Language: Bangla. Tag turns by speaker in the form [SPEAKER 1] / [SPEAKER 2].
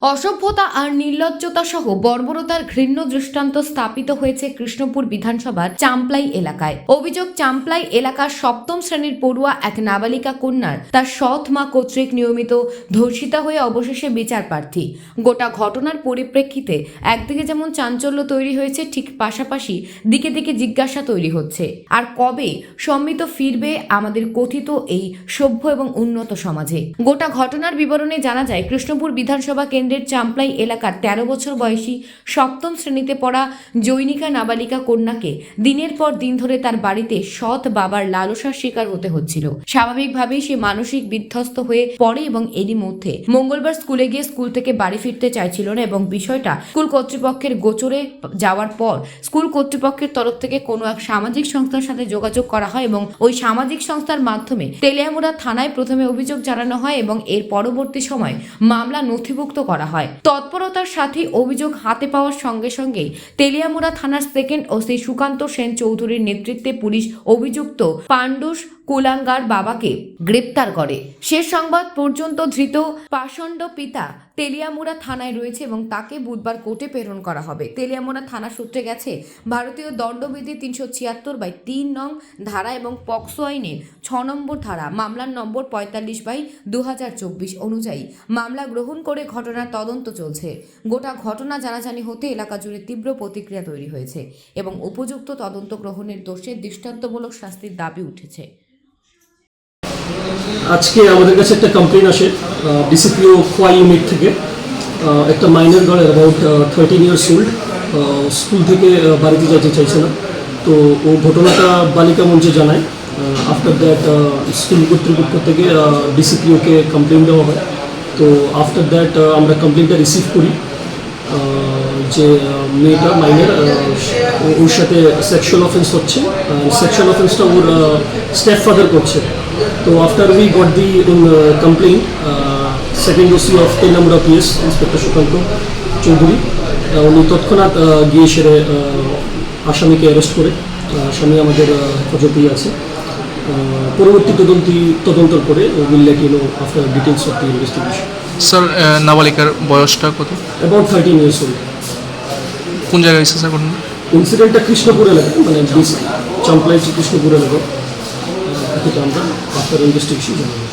[SPEAKER 1] অসভ্যতা আর নির্লজ্জতা সহ বর্বরতার ঘৃণ্য দৃষ্টান্ত স্থাপিত হয়েছে কৃষ্ণপুর বিধানসভার চাম্পলাই এলাকায়। অভিযোগ, চাম্পলাই এলাকার সপ্তম শ্রেণীর পড়ুয়া এক নাবালিকা কন্যার তার সৎ মা কর্তৃক নিয়মিত ধর্ষিতা হয়ে অবশেষে বিচার প্রার্থী। গোটা ঘটনার পরিপ্রেক্ষিতে একদিকে যেমন চাঞ্চল্য তৈরি হয়েছে, ঠিক পাশাপাশি দিকে দিকে জিজ্ঞাসা তৈরি হচ্ছে, আর কবে সম্মিত ফিরবে আমাদের কথিত এই সভ্য এবং উন্নত সমাজে। গোটা ঘটনার বিবরণে জানা যায়, কৃষ্ণপুর বিধানসভা চাম্পলাই এলাকার 13 বছর বয়সী সপ্তম শ্রেণীতে পড়া জৈনিকা নাবালিকা কন্যাকে দিনের পর দিন ধরে তার বাড়িতে সৎ বাবার লালসার শিকার হতে হচ্ছিল। স্বাভাবিকভাবেই সে মানসিক বিধ্বস্ত হয়ে পড়ে এবং এরই মধ্যে মঙ্গলবার স্কুলে গিয়ে স্কুল থেকে বাড়ি ফিরতে চাইছিল না এবং বিষয়টা স্কুল কর্তৃপক্ষের গোচরে যাওয়ার পর স্কুল কর্তৃপক্ষের তরফ থেকে কোনো এক সামাজিক সংস্থার সাথে যোগাযোগ করা হয় এবং ওই সামাজিক সংস্থার মাধ্যমে তেলিয়ামুড়া থানায় প্রথমে অভিযোগ জানানো হয় এবং এর পরবর্তী সময় মামলা নথিভুক্ত করা হয়। তৎপরতার সাথে অভিযোগ হাতে পাওয়ার সঙ্গে সঙ্গেই তেলিয়ামুড়া থানার সেকেন্ড ওসি সুকান্ত সেন চৌধুরীর নেতৃত্বে পুলিশ অভিযুক্ত পাণ্ডুস কুলাঙ্গার বাবাকে গ্রেপ্তার করে। শেষ সংবাদ পর্যন্ত ধৃত পাষণ্ড পিতা তেলিয়ামুড়া থানায় রয়েছে এবং তাকে বুধবার কোর্টে প্রেরণ করা হবে। তেলিয়ামুড়া থানা সূত্রে গেছে, ভারতীয় দণ্ডবিধি 376/3 নং ধারা এবং পক্সো আইনের 6 নম্বর ধারা মামলার নম্বর 45/2024 অনুযায়ী মামলা গ্রহণ করে ঘটনার তদন্ত চলছে। গোটা ঘটনা জানাজানি হতে এলাকা জুড়ে তীব্র প্রতিক্রিয়া তৈরি হয়েছে এবং উপযুক্ত তদন্ত গ্রহণের দোষে দৃষ্টান্তমূলক শাস্তির দাবি উঠেছে।
[SPEAKER 2] আজকে আমাদের কাছে একটা কমপ্লেন আসে ডিসিপিও খোয়া ইউনিট থেকে। একটা minor girl about 13 years old, school থেকে বাড়িতে যেতে চাইছে না। তো ও ঘটনাটা বালিকা মঞ্চে জানায়। আফটার দ্যাট স্কুল কর্তৃপক্ষ থেকে ডিসিপিওকে কমপ্লেন দেওয়া হয়। তো আফটার দ্যাট আমরা কমপ্লেনটা রিসিভ করি যে মেয়েটা মাইনর, ওর সাথে সেক্সুয়াল অফেন্স হচ্ছে। সেক্সুয়াল অফেন্সটা ওর স্টেপ ফাদার করছে। তো after we got the complain, second OC of Teliamura PS inspector Sukanta Chowdhury উনি তৎক্ষণাৎ গিয়ে সেরে আসামিকে অ্যারেস্ট করে। আসামি আমাদের হেফাজতেই আছে। পরবর্তী তদন্তর পরে will let you know after details of the investigation.
[SPEAKER 3] Sir, নাবালিকার বয়সটা কত?
[SPEAKER 2] About 13 years old.
[SPEAKER 3] কোন জায়গায় এসেছে স্যার ঘটনা?
[SPEAKER 2] ইনসিডেন্টটা কৃষ্ণপুর এলাকা, মানে চাম্পলাই কৃষ্ণপুর এলাকা। এটা আমরা আফটার ইনভেস্টিগেশন জানাবো।